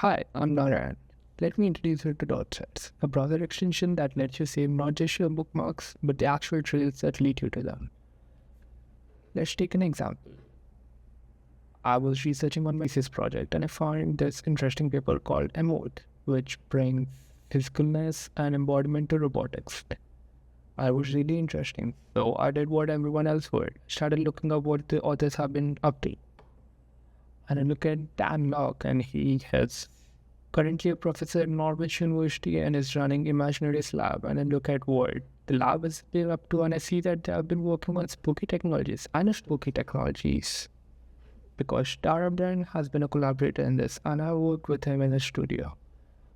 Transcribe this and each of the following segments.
Hi, I'm Narayan. Let me introduce you to .threads, a browser extension that lets you save not just your bookmarks, but the actual trails that lead you to them. Let's take an example. I was researching on my thesis project and I found this interesting paper called Emote, which brings physicalness and embodiment to robotics. I was really interesting, so I did what everyone else would. Started looking up what the authors have been up to. And I look at Dan Locke, and he has currently a professor at Norwich University and is running Imaginaries Lab. And I look at what the lab has been up to, and I see that they have been working on spooky technologies. I know spooky technologies because Tara Brand has been a collaborator in this, and I worked with him in the studio.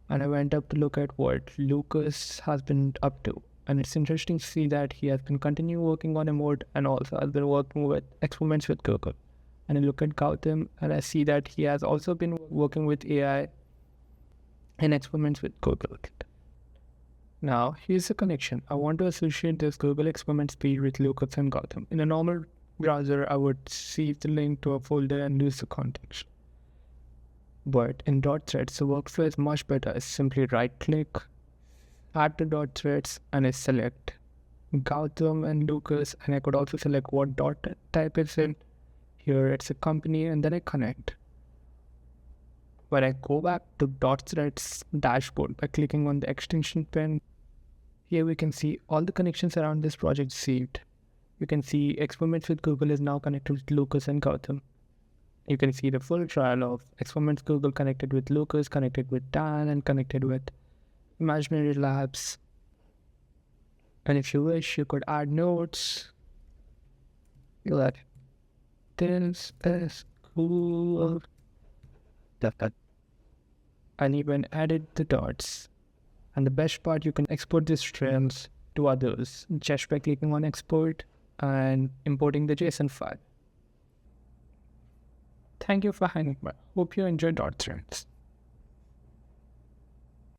And I went up to look at what Lucas has been up to. And it's interesting to see that he has been continuing working on Emote and also has been working with experiments with Google. And I look at Gautam and I see that he has also been working with AI in experiments with Google. Now, here's the connection. I want to associate this Google experiment speed with Lucas and Gautam. In a normal browser, I would save the link to a folder and lose the context. But in .threads, the workflow is much better. I simply right-click, add to .threads, and I select Gautam and Lucas, and I could also select what dot type it's in. Here it's a company, and then I connect. When I go back to .threads dashboard by clicking on the extension pen, here we can see all the connections around this project saved. You can see experiments with Google is now connected with Lucas and Gautam. You can see the full trial of experiments Google connected with Lucas, connected with Dan, and connected with Imaginary Labs. And if you wish, you could add notes. Like, this is cool. And even edit the dots. And the best part, you can export these trails to others just by clicking on export and importing the JSON file. Thank you for hanging out. Hope you enjoyed .threads.